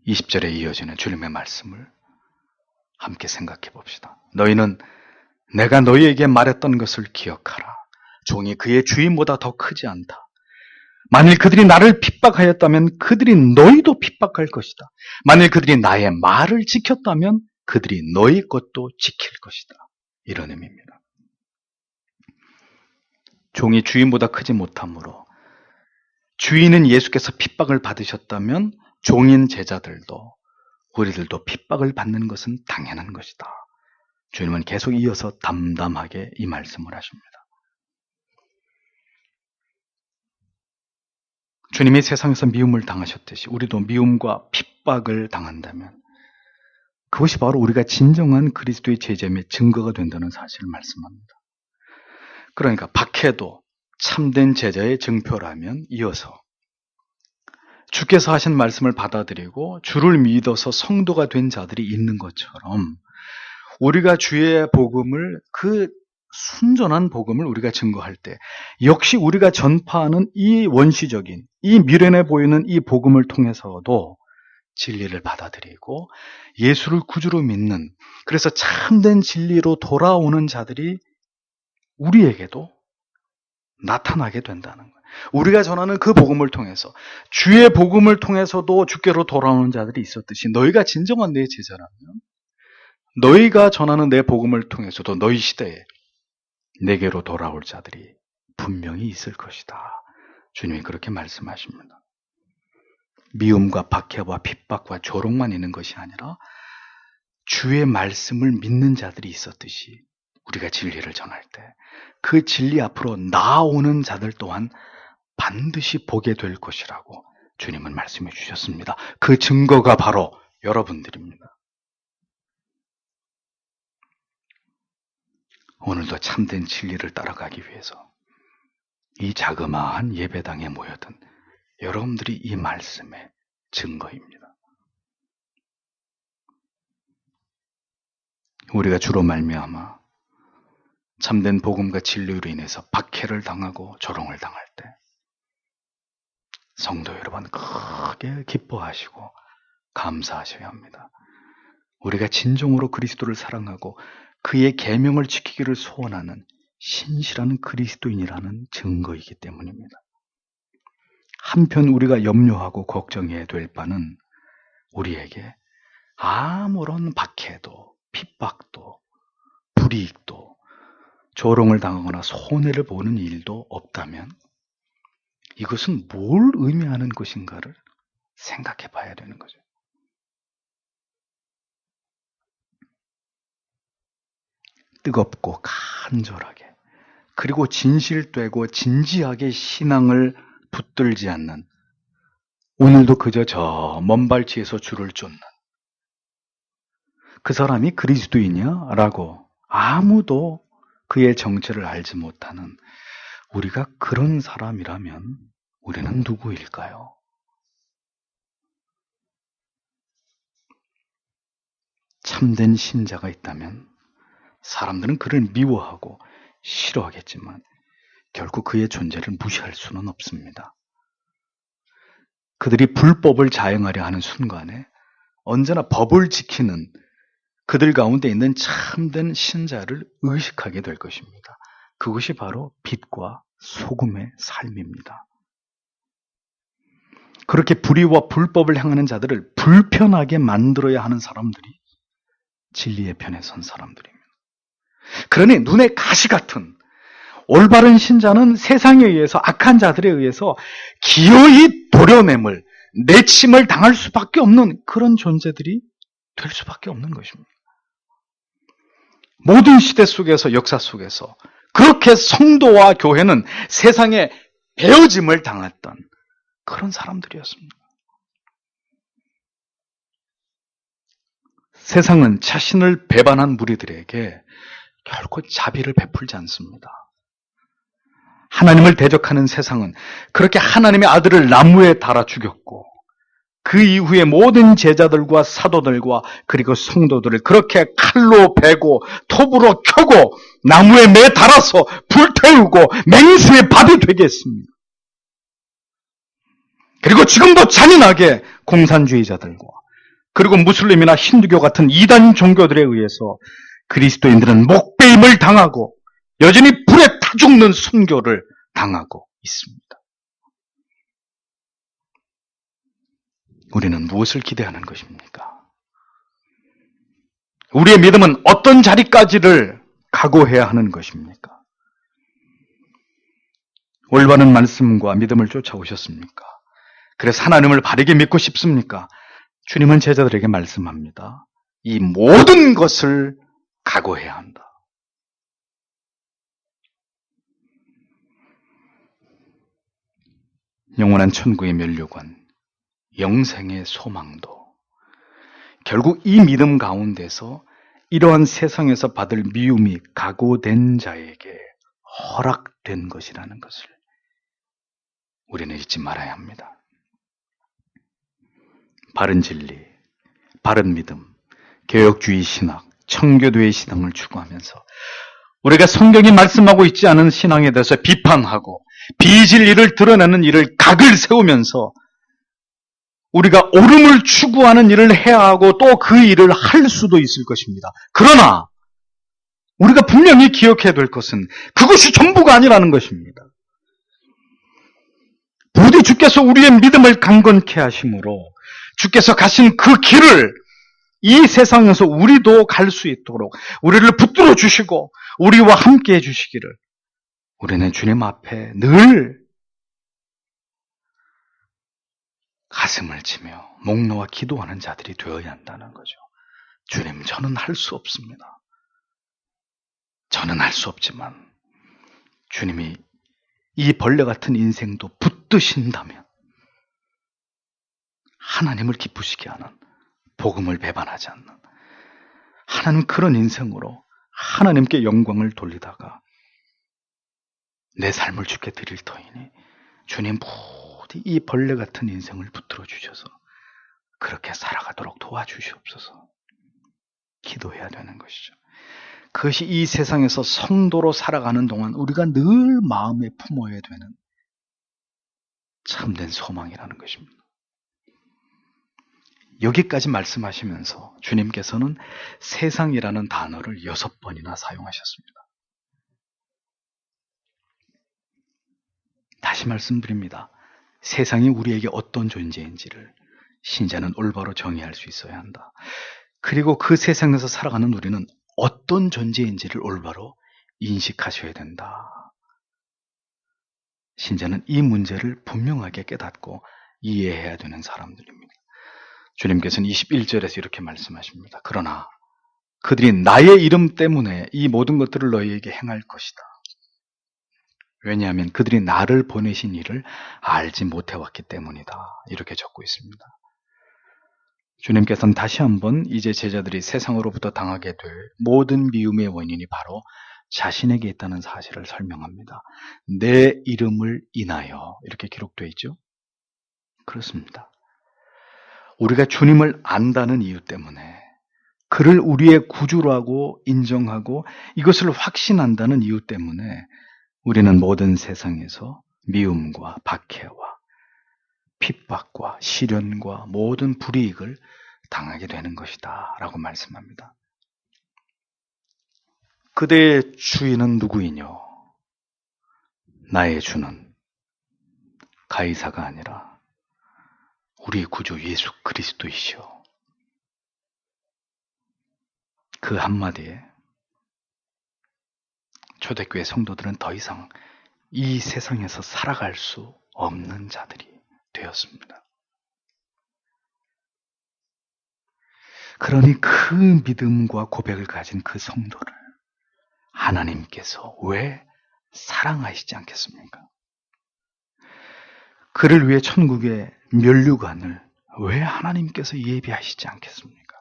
(20절에) 이어지는 주님의 말씀을 함께 생각해 봅시다. 너희는 내가 너희에게 말했던 것을 기억하라. 종이 그의 주인보다 더 크지 않다. 만일 그들이 나를 핍박하였다면 그들이 너희도 핍박할 것이다. 만일 그들이 나의 말을 지켰다면 그들이 너희 것도 지킬 것이다. 이런 의미입니다. 종이 주인보다 크지 못하므로, 주인은 예수께서 핍박을 받으셨다면 종인 제자들도, 우리들도 핍박을 받는 것은 당연한 것이다. 주님은 계속 이어서 담담하게 이 말씀을 하십니다. 주님이 세상에서 미움을 당하셨듯이 우리도 미움과 핍박을 당한다면 그것이 바로 우리가 진정한 그리스도의 제자임의 증거가 된다는 사실을 말씀합니다. 그러니까 박해도 참된 제자의 증표라면, 이어서 주께서 하신 말씀을 받아들이고 주를 믿어서 성도가 된 자들이 있는 것처럼, 우리가 주의 복음을, 그 순전한 복음을 우리가 증거할 때 역시 우리가 전파하는 이 원시적인, 이 미련해 보이는 이 복음을 통해서도 진리를 받아들이고 예수를 구주로 믿는, 그래서 참된 진리로 돌아오는 자들이 우리에게도 나타나게 된다는 거예요. 우리가 전하는 그 복음을 통해서, 주의 복음을 통해서도 주께로 돌아오는 자들이 있었듯이, 너희가 진정한 내 제자라면 너희가 전하는 내 복음을 통해서도 너희 시대에 내게로 돌아올 자들이 분명히 있을 것이다. 주님이 그렇게 말씀하십니다. 미움과 박해와 핍박과 조롱만 있는 것이 아니라 주의 말씀을 믿는 자들이 있었듯이, 우리가 진리를 전할 때 그 진리 앞으로 나아오는 자들 또한 반드시 보게 될 것이라고 주님은 말씀해 주셨습니다. 그 증거가 바로 여러분들입니다. 오늘도 참된 진리를 따라가기 위해서 이 자그마한 예배당에 모여든 여러분들이 이 말씀의 증거입니다. 우리가 주로 말미암아 참된 복음과 진리로 인해서 박해를 당하고 조롱을 당할 때 성도 여러분, 크게 기뻐하시고 감사하셔야 합니다. 우리가 진정으로 그리스도를 사랑하고 그의 계명을 지키기를 소원하는 신실한 그리스도인이라는 증거이기 때문입니다. 한편 우리가 염려하고 걱정해야 될 바는, 우리에게 아무런 박해도 핍박도 불이익도 조롱을 당하거나 손해를 보는 일도 없다면 이것은 뭘 의미하는 것인가를 생각해 봐야 되는 거죠. 뜨겁고 간절하게, 그리고 진실되고 진지하게 신앙을 붙들지 않는, 오늘도 그저 저 먼 발치에서 줄을 쫓는 그 사람이 그리스도이냐? 라고 아무도 그의 정체를 알지 못하는 우리가 그런 사람이라면 우리는 누구일까요? 참된 신자가 있다면 사람들은 그를 미워하고 싫어하겠지만 결국 그의 존재를 무시할 수는 없습니다. 그들이 불법을 자행하려 하는 순간에 언제나 법을 지키는 그들 가운데 있는 참된 신자를 의식하게 될 것입니다. 그것이 바로 빛과 소금의 삶입니다. 그렇게 불의와 불법을 행하는 자들을 불편하게 만들어야 하는 사람들이 진리의 편에 선 사람들입니다. 그러니 눈에 가시 같은 올바른 신자는 세상에 의해서, 악한 자들에 의해서 기어이 도려냄을, 내침을 당할 수밖에 없는 그런 존재들이 될 수밖에 없는 것입니다. 모든 시대 속에서, 역사 속에서 그렇게 성도와 교회는 세상에 베어짐을 당했던 그런 사람들이었습니다. 세상은 자신을 배반한 무리들에게 결코 자비를 베풀지 않습니다. 하나님을 대적하는 세상은 그렇게 하나님의 아들을 나무에 달아 죽였고, 그 이후에 모든 제자들과 사도들과 그리고 성도들을 그렇게 칼로 베고 톱으로 켜고 나무에 매 달아서 불태우고 맹세의 밥이 되게 했습니다. 그리고 지금도 잔인하게 공산주의자들과 그리고 무슬림이나 힌두교 같은 이단 종교들에 의해서 그리스도인들은 목베임을 당하고 여전히 불에 타 죽는 순교를 당하고 있습니다. 우리는 무엇을 기대하는 것입니까? 우리의 믿음은 어떤 자리까지를 각오해야 하는 것입니까? 올바른 말씀과 믿음을 쫓아오셨습니까? 그래서 하나님을 바르게 믿고 싶습니까? 주님은 제자들에게 말씀합니다. 이 모든 것을 각오해야 한다. 영원한 천국의 면류관, 영생의 소망도 결국 이 믿음 가운데서 이러한 세상에서 받을 미움이 각오된 자에게 허락된 것이라는 것을 우리는 잊지 말아야 합니다. 바른 진리, 바른 믿음, 개혁주의 신학, 청교도의 신앙을 추구하면서 우리가 성경이 말씀하고 있지 않은 신앙에 대해서 비판하고 비진리를 드러내는 일을 각을 세우면서 우리가 옳음을 추구하는 일을 해야 하고 또 그 일을 할 수도 있을 것입니다. 그러나 우리가 분명히 기억해야 될 것은 그것이 전부가 아니라는 것입니다. 부디 주께서 우리의 믿음을 강건케 하심으로 주께서 가신 그 길을 이 세상에서 우리도 갈 수 있도록 우리를 붙들어 주시고 우리와 함께 해 주시기를 우리는 주님 앞에 늘 가슴을 치며 목 놓아 기도하는 자들이 되어야 한다는 거죠. 주님, 저는 할 수 없습니다. 저는 할 수 없지만 주님이 이 벌레 같은 인생도 붙드신다면 하나님을 기쁘시게 하는, 복음을 배반하지 않는 하나님, 그런 인생으로 하나님께 영광을 돌리다가 내 삶을 주께 드릴 터이니 주님 부디 이 벌레 같은 인생을 붙들어 주셔서 그렇게 살아가도록 도와주시옵소서. 기도해야 되는 것이죠. 그것이 이 세상에서 성도로 살아가는 동안 우리가 늘 마음에 품어야 되는 참된 소망이라는 것입니다. 여기까지 말씀하시면서 주님께서는 세상이라는 단어를 6번이나 사용하셨습니다. 다시 말씀드립니다. 세상이 우리에게 어떤 존재인지를 신자는 올바로 정의할 수 있어야 한다. 그리고 그 세상에서 살아가는 우리는 어떤 존재인지를 올바로 인식하셔야 된다. 신자는 이 문제를 분명하게 깨닫고 이해해야 되는 사람들입니다. 주님께서는 21절에서 이렇게 말씀하십니다. 그러나 그들이 나의 이름 때문에 이 모든 것들을 너희에게 행할 것이다. 왜냐하면 그들이 나를 보내신 일을 알지 못해왔기 때문이다. 이렇게 적고 있습니다. 주님께서는 다시 한번 이제 제자들이 세상으로부터 당하게 될 모든 미움의 원인이 바로 자신에게 있다는 사실을 설명합니다. 내 이름을 인하여 이렇게 기록되어 있죠. 그렇습니다. 우리가 주님을 안다는 이유 때문에, 그를 우리의 구주라고 인정하고 이것을 확신한다는 이유 때문에 우리는 모든 세상에서 미움과 박해와 핍박과 시련과 모든 불이익을 당하게 되는 것이다 라고 말씀합니다. 그대의 주인은 누구이뇨? 나의 주는 가이사가 아니라 우리의 구주 예수 그리스도이시오. 그 한마디에 초대교회 성도들은 더 이상 이 세상에서 살아갈 수 없는 자들이 되었습니다. 그러니 그 믿음과 고백을 가진 그 성도를 하나님께서 왜 사랑하시지 않겠습니까? 그를 위해 천국의 면류관을 왜 하나님께서 예비하시지 않겠습니까?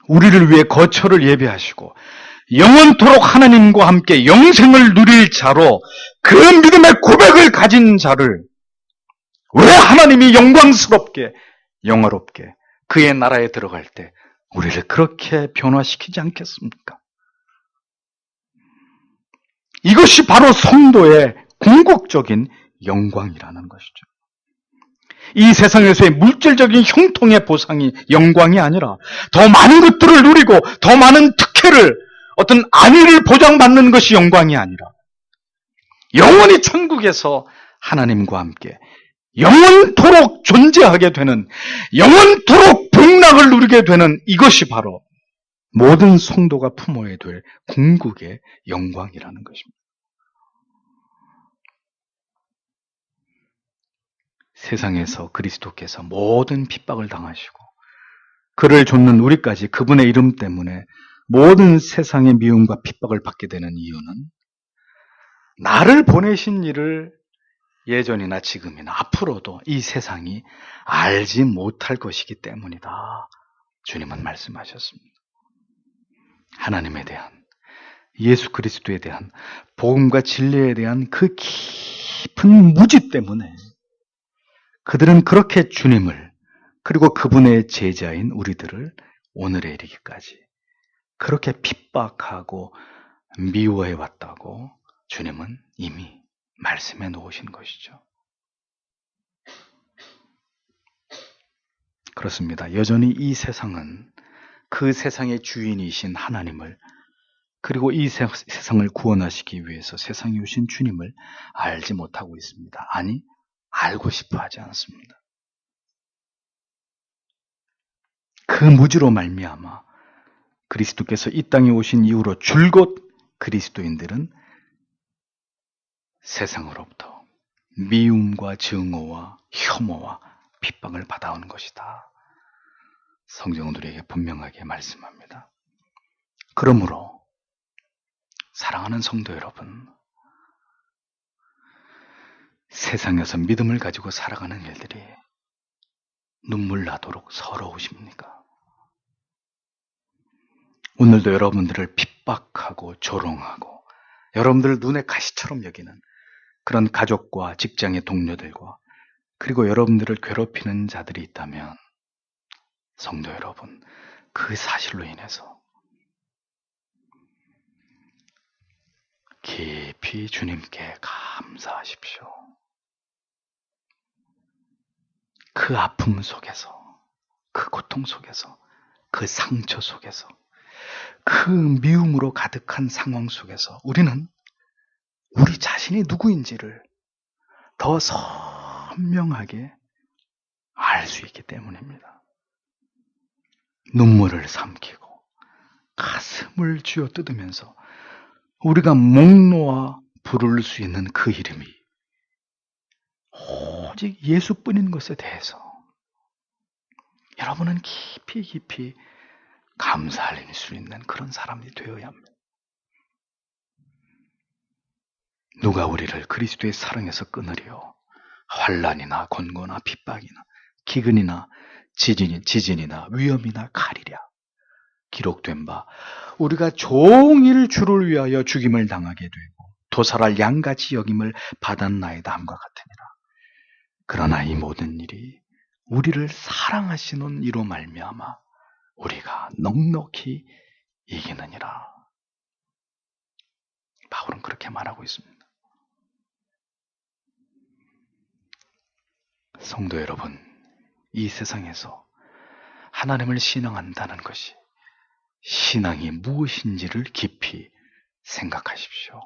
우리를 위해 거처를 예비하시고 영원토록 하나님과 함께 영생을 누릴 자로 그 믿음의 고백을 가진 자를 왜 하나님이 영광스럽게 영화롭게 그의 나라에 들어갈 때 우리를 그렇게 변화시키지 않겠습니까? 이것이 바로 성도의 궁극적인 영광이라는 것이죠. 이 세상에서의 물질적인 형통의 보상이 영광이 아니라 더 많은 것들을 누리고 더 많은 특혜를 어떤 안위를 보장받는 것이 영광이 아니라 영원히 천국에서 하나님과 함께 영원토록 존재하게 되는 영원토록 복락을 누리게 되는 이것이 바로 모든 성도가 품어야 될 궁극의 영광이라는 것입니다. 세상에서 그리스도께서 모든 핍박을 당하시고 그를 좇는 우리까지 그분의 이름 때문에 모든 세상의 미움과 핍박을 받게 되는 이유는 나를 보내신 이를 예전이나 지금이나 앞으로도 이 세상이 알지 못할 것이기 때문이다. 주님은 말씀하셨습니다. 하나님에 대한, 예수 그리스도에 대한, 복음과 진리에 대한 그 깊은 무지 때문에 그들은 그렇게 주님을 그리고 그분의 제자인 우리들을 오늘에 이르기까지 그렇게 핍박하고 미워해 왔다고 주님은 이미 말씀해 놓으신 것이죠. 그렇습니다. 여전히 이 세상은 그 세상의 주인이신 하나님을 그리고 이 세상을 구원하시기 위해서 세상에 오신 주님을 알지 못하고 있습니다. 아니, 알고 싶어 하지 않습니다. 그 무지로 말미암아 그리스도께서 이 땅에 오신 이후로 줄곧 그리스도인들은 세상으로부터 미움과 증오와 혐오와 핍박을 받아온 것이다. 성경은 우리에게 분명하게 말씀합니다. 그러므로 사랑하는 성도 여러분, 세상에서 믿음을 가지고 살아가는 일들이 눈물 나도록 서러우십니까? 오늘도 여러분들을 핍박하고 조롱하고 여러분들을 눈에 가시처럼 여기는 그런 가족과 직장의 동료들과 그리고 여러분들을 괴롭히는 자들이 있다면 성도 여러분, 그 사실로 인해서 깊이 주님께 감사하십시오. 그 아픔 속에서, 그 고통 속에서, 그 상처 속에서, 그 미움으로 가득한 상황 속에서 우리는 우리 자신이 누구인지를 더 선명하게 알 수 있기 때문입니다. 눈물을 삼키고 가슴을 쥐어 뜯으면서 우리가 목 놓아 부를 수 있는 그 이름이 오직 예수뿐인 것에 대해서 여러분은 깊이 감사할 수 있는 그런 사람이 되어야 합니다. 누가 우리를 그리스도의 사랑에서 끊으리요? 환난이나 권고나 핍박이나 기근이나 지진이나 위험이나 칼이랴. 기록된 바 우리가 종일 주를 위하여 죽임을 당하게 되고 도살할 양같이 여김을 받았나이다 함과 같으니라. 그러나 이 모든 일이 우리를 사랑하시는 이로 말미암아 우리가 넉넉히 이기느니라. 바울은 그렇게 말하고 있습니다. 성도 여러분, 이 세상에서 하나님을 신앙한다는 것이 신앙이 무엇인지를 깊이 생각하십시오.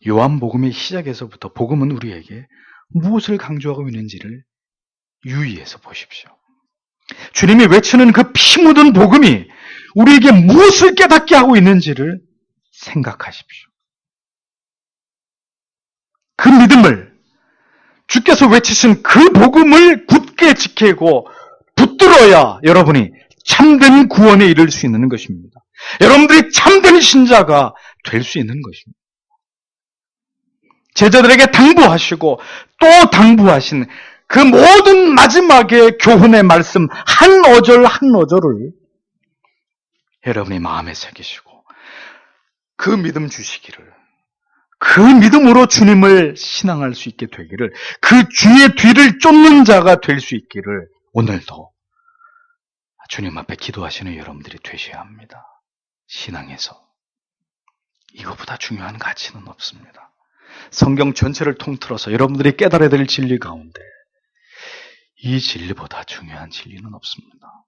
요한복음의 시작에서부터 복음은 우리에게 무엇을 강조하고 있는지를 유의해서 보십시오. 주님이 외치는 그 피 묻은 복음이 우리에게 무엇을 깨닫게 하고 있는지를 생각하십시오. 그 믿음을, 주께서 외치신 그 복음을 굳게 지키고 붙들어야 여러분이 참된 구원에 이를 수 있는 것입니다. 여러분들이 참된 신자가 될 수 있는 것입니다. 제자들에게 당부하시고 또 당부하신 그 모든 마지막의 교훈의 말씀 한 어절 한 어절을 여러분이 마음에 새기시고 그 믿음 주시기를, 그 믿음으로 주님을 신앙할 수 있게 되기를, 그 주의 뒤를 쫓는 자가 될 수 있기를 오늘도 주님 앞에 기도하시는 여러분들이 되셔야 합니다. 신앙에서 이것보다 중요한 가치는 없습니다. 성경 전체를 통틀어서 여러분들이 깨달아야 될 진리 가운데 이 진리보다 중요한 진리는 없습니다.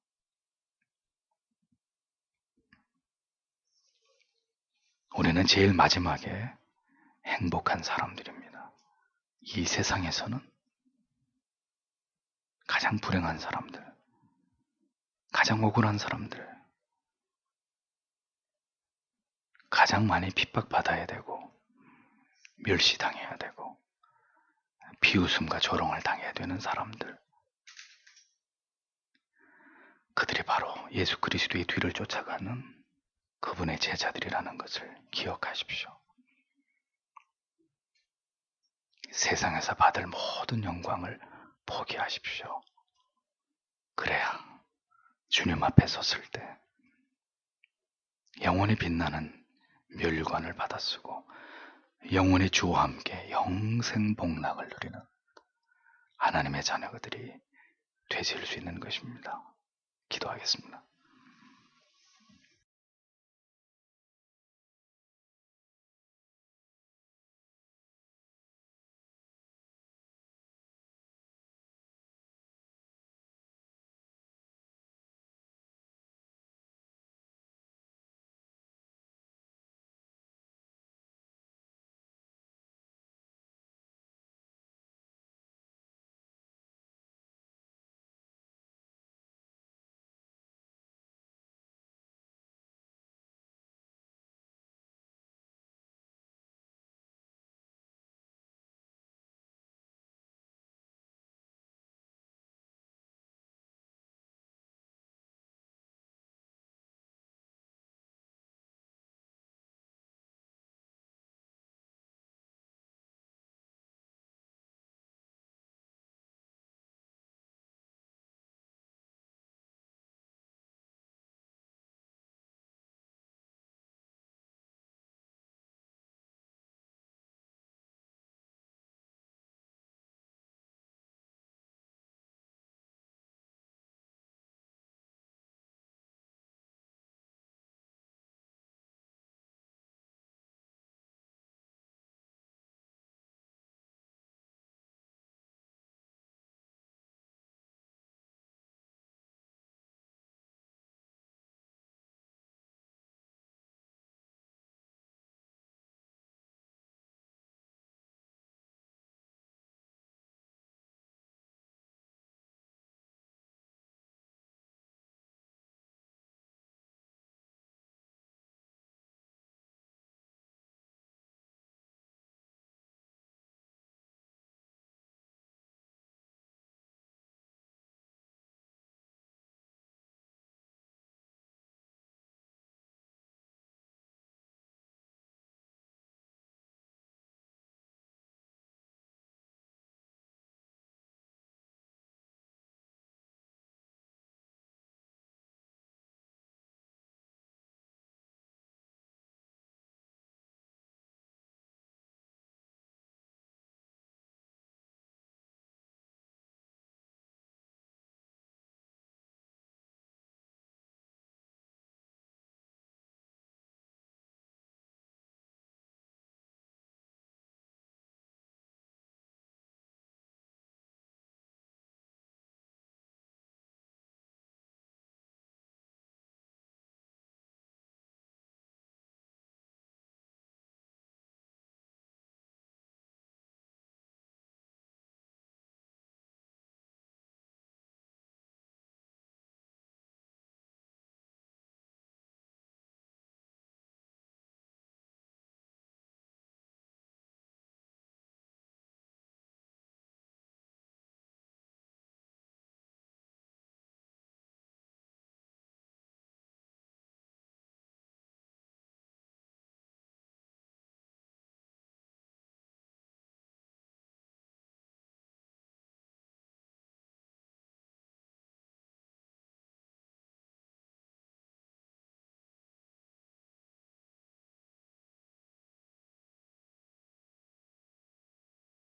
우리는 제일 마지막에 행복한 사람들입니다. 이 세상에서는 가장 불행한 사람들, 가장 억울한 사람들, 가장 많이 핍박받아야 되고 멸시당해야 되고 비웃음과 조롱을 당해야 되는 사람들, 그들이 바로 예수 그리스도의 뒤를 쫓아가는 그분의 제자들이라는 것을 기억하십시오. 세상에서 받을 모든 영광을 포기하십시오. 그래야 주님 앞에 섰을 때 영원히 빛나는 멸관을 받아쓰고 영원히 주와 함께 영생 복락을 누리는 하나님의 자녀들이 되실 수 있는 것입니다. 기도하겠습니다.